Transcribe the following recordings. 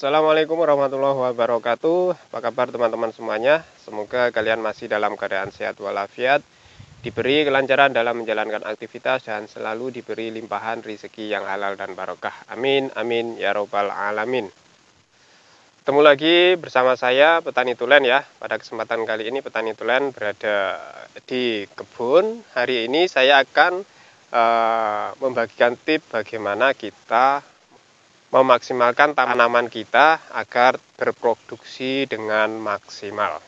Assalamualaikum warahmatullahi wabarakatuh. Apa kabar teman-teman semuanya? Semoga kalian masih dalam keadaan sehat walafiat, diberi kelancaran dalam menjalankan aktivitas, dan selalu diberi limpahan rezeki yang halal dan barokah. Amin, amin, ya robbal alamin. Ketemu lagi bersama saya, Petani Tulen ya. Pada kesempatan kali ini Petani Tulen berada di kebun. Hari ini saya akan membagikan tips bagaimana kita memaksimalkan tanaman kita agar berproduksi dengan maksimal.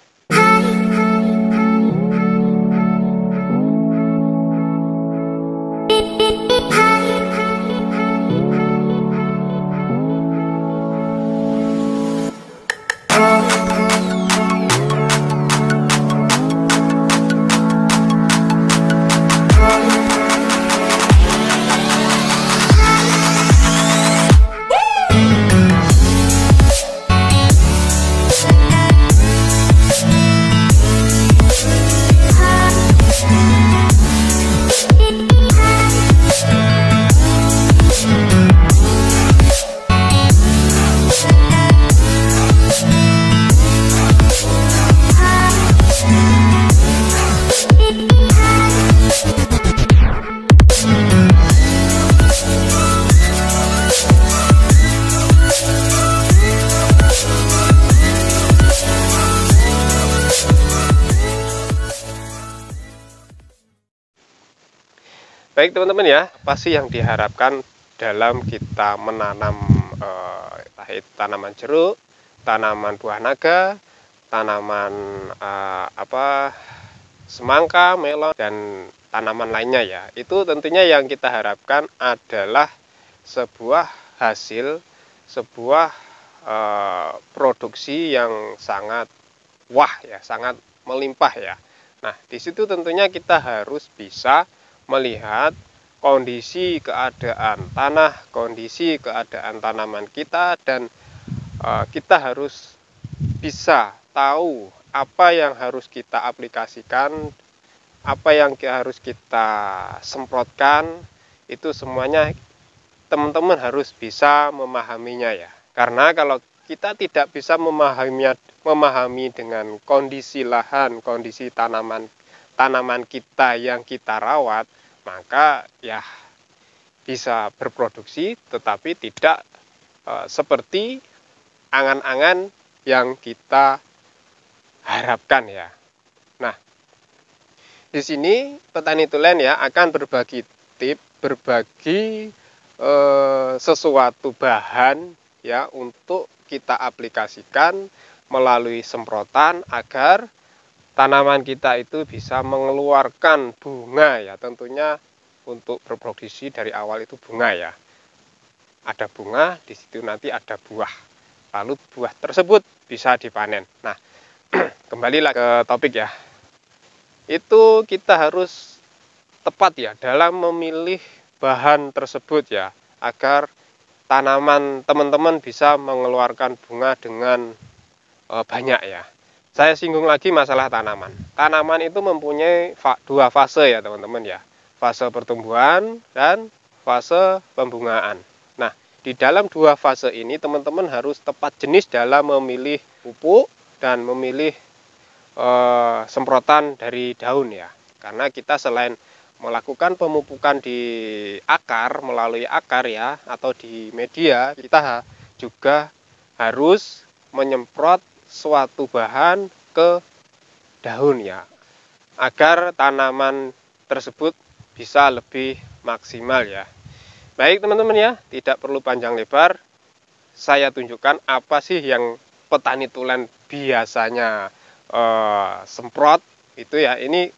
Baik teman-teman ya, apa sih yang diharapkan dalam kita menanam tanaman jeruk, tanaman buah naga, tanaman semangka, melon, dan tanaman lainnya ya. Itu tentunya yang kita harapkan adalah sebuah hasil, sebuah produksi yang sangat wah ya, sangat melimpah ya. Nah, di situ tentunya kita harus bisa melihat kondisi keadaan tanah, kondisi keadaan tanaman kita, dan kita harus bisa tahu apa yang harus kita aplikasikan, apa yang harus kita semprotkan. Itu semuanya teman-teman harus bisa memahaminya ya. Karena kalau kita tidak bisa memahami dengan kondisi lahan, kondisi tanaman kita yang kita rawat, maka ya bisa berproduksi tetapi tidak seperti angan-angan yang kita harapkan ya. Nah, di sini Petani Tulen ya akan berbagi tips, berbagi sesuatu bahan ya untuk kita aplikasikan melalui semprotan agar tanaman kita itu bisa mengeluarkan bunga ya. Tentunya untuk berproduksi dari awal itu bunga ya. Ada bunga, di situ nanti ada buah. Lalu buah tersebut bisa dipanen. Nah, kembali lagi ke topik ya. Itu kita harus tepat ya dalam memilih bahan tersebut ya, agar tanaman teman-teman bisa mengeluarkan bunga dengan banyak ya. Saya singgung lagi masalah tanaman. Tanaman itu mempunyai dua fase ya teman-teman ya. Fase pertumbuhan dan fase pembungaan. Nah, di dalam dua fase ini teman-teman harus tepat jenis dalam memilih pupuk dan memilih semprotan dari daun ya. Karena kita selain melakukan pemupukan di akar, melalui akar ya, atau di media, kita juga harus menyemprot suatu bahan ke daun ya, agar tanaman tersebut bisa lebih maksimal ya. Baik teman-teman ya, tidak perlu panjang lebar, saya tunjukkan apa sih yang Petani Tulen biasanya semprot itu ya. Ini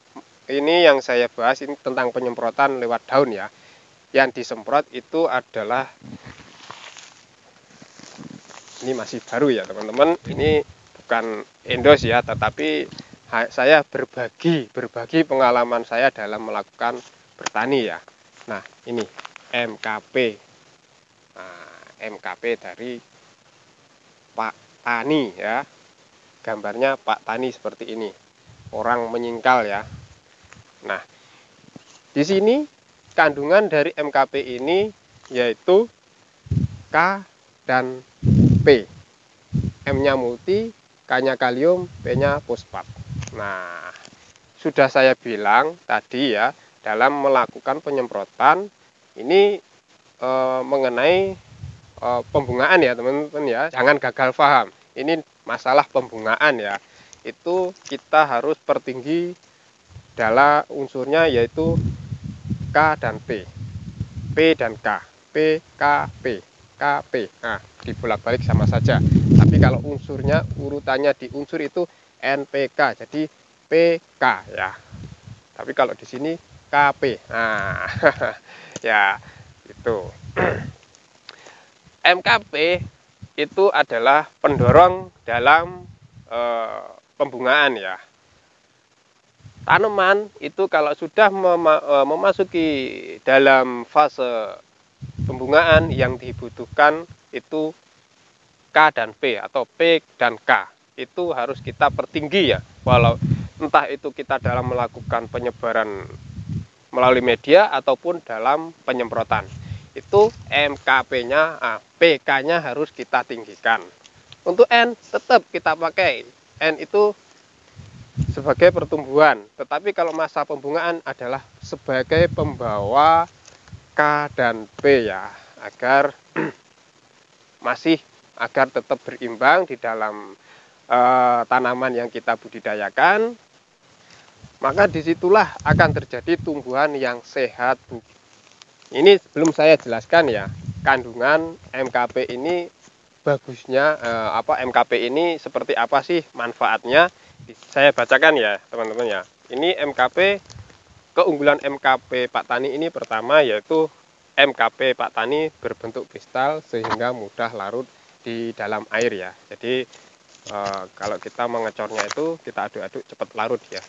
yang saya bahas ini tentang penyemprotan lewat daun ya. Yang disemprot itu adalah, ini masih baru ya teman-teman, ini bukan endos ya, tetapi saya berbagi pengalaman saya dalam melakukan bertani ya. Nah, ini MKP. Nah, MKP dari Pak Tani ya. Gambarnya Pak Tani seperti ini. Orang menyingkal ya. Nah, di sini kandungan dari MKP ini yaitu K dan P. M-nya multi, K-nya kalium, P-nya fosfat. Nah, sudah saya bilang tadi ya, dalam melakukan penyemprotan ini mengenai pembungaan ya teman-teman ya. Jangan gagal paham. Ini masalah pembungaan ya. Itu kita harus pertinggi dalam unsurnya yaitu K dan P. P dan K. P, K, P. K, P. Nah, dibolak-balik sama saja. Tapi kalau unsurnya, urutannya di unsur itu NPK. Jadi PK ya. Tapi kalau di sini KP. Nah, ya itu. MKP itu adalah pendorong dalam pembungaan ya. Tanaman itu kalau sudah memasuki dalam fase pembungaan yang dibutuhkan itu K dan P atau P dan K. Itu harus kita pertinggi ya. Walau entah itu kita dalam melakukan penyebaran melalui media ataupun dalam penyemprotan. Itu MKP-nya, PK-nya harus kita tinggikan. Untuk N tetap kita pakai. N itu sebagai pertumbuhan, tetapi kalau masa pembungaan adalah sebagai pembawa K dan P ya, agar masih agar tetap berimbang di dalam tanaman yang kita budidayakan. Maka disitulah akan terjadi tumbuhan yang sehat. Ini belum saya jelaskan ya, kandungan MKP ini bagusnya MKP ini seperti apa sih manfaatnya. Saya bacakan ya teman-teman ya. Ini MKP, keunggulan MKP Pak Tani ini pertama yaitu MKP Pak Tani berbentuk kristal sehingga mudah larut di dalam air ya. Jadi kalau kita mengecornya itu kita aduk-aduk cepat larut ya.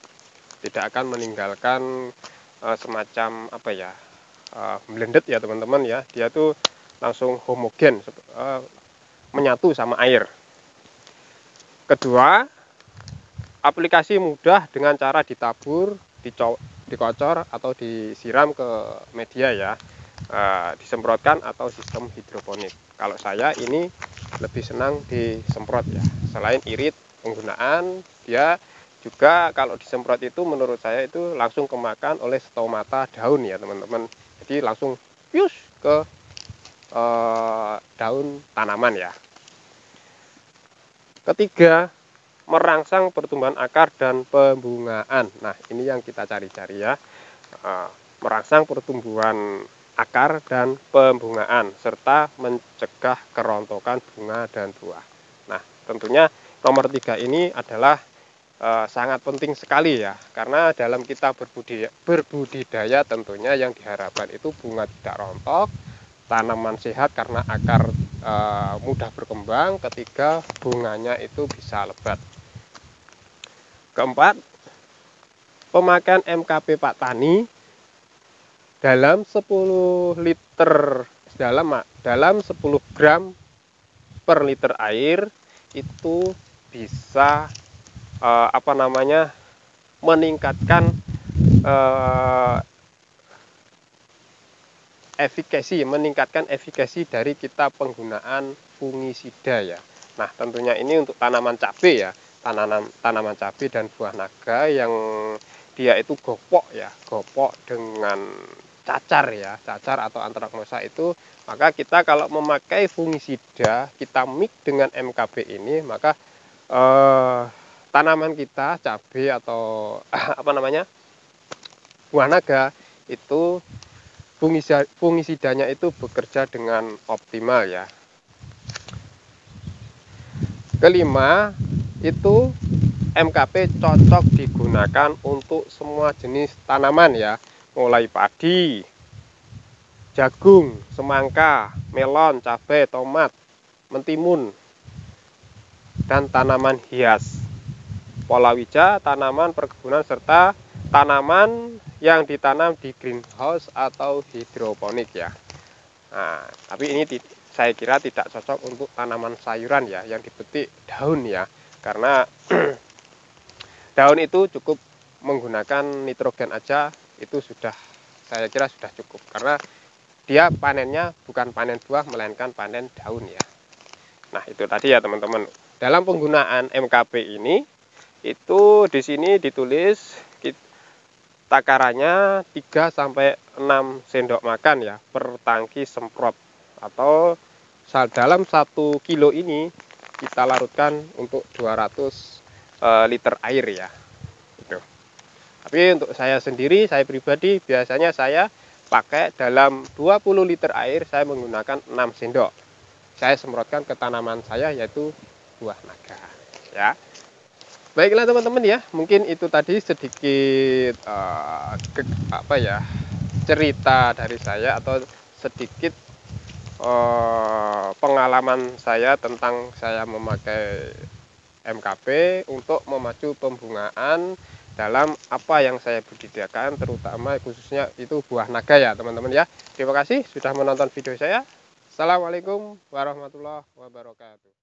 Tidak akan meninggalkan semacam melendet ya teman-teman ya. Dia tuh langsung homogen, menyatu sama air. Kedua, aplikasi mudah dengan cara ditabur, dikocor atau disiram ke media ya, disemprotkan atau sistem hidroponik. Kalau saya ini lebih senang disemprot ya. Selain irit penggunaan, dia juga kalau disemprot itu menurut saya itu langsung kemakan oleh stomata daun ya teman-teman. Jadi langsung pius ke daun tanaman ya. Ketiga, merangsang pertumbuhan akar dan pembungaan. Nah, ini yang kita cari-cari ya. Merangsang pertumbuhan akar dan pembungaan serta mencegah kerontokan bunga dan buah. Nah, tentunya nomor 3 ini adalah sangat penting sekali ya, karena dalam kita berbudidaya tentunya yang diharapkan itu bunga tidak rontok, tanaman sehat karena akar mudah berkembang. Ketiga, bunganya itu bisa lebat. Keempat, pemakaian MKP Pak Tani dalam 10 liter dalam 10 gram per liter air itu bisa meningkatkan efikasi dari kita penggunaan fungisida ya. Nah, tentunya ini untuk tanaman cabai ya, tanaman cabai dan buah naga yang dia itu gopok dengan cacar atau antraknosa itu. Maka kita kalau memakai fungisida, kita mix dengan MKP ini, maka tanaman kita cabai atau buah naga itu fungisidanya itu bekerja dengan optimal ya. Kelima, itu MKP cocok digunakan untuk semua jenis tanaman ya, mulai padi, jagung, semangka, melon, cabai, tomat, mentimun, dan tanaman hias, palawija, tanaman perkebunan, serta tanaman yang ditanam di greenhouse atau hidroponik ya. Nah, tapi ini saya kira tidak cocok untuk tanaman sayuran ya, yang dipetik daun ya, karena daun itu cukup menggunakan nitrogen aja, itu saya kira sudah cukup, karena dia panennya bukan panen buah melainkan panen daun ya. Nah, itu tadi ya teman-teman dalam penggunaan MKP ini itu di sini ditulis takarannya 3 sampai 6 sendok makan ya per tangki semprot, atau dalam 1 kilo ini kita larutkan untuk 200 liter air ya. Gitu. Tapi untuk saya sendiri, saya pribadi biasanya saya pakai dalam 20 liter air saya menggunakan 6 sendok. Saya semprotkan ke tanaman saya yaitu buah naga ya. Baiklah teman-teman ya, mungkin itu tadi sedikit cerita dari saya, atau sedikit pengalaman saya tentang saya memakai MKP untuk memacu pembungaan dalam apa yang saya budidayakan, terutama khususnya itu buah naga ya teman-teman ya. Terima kasih sudah menonton video saya. Assalamualaikum warahmatullahi wabarakatuh.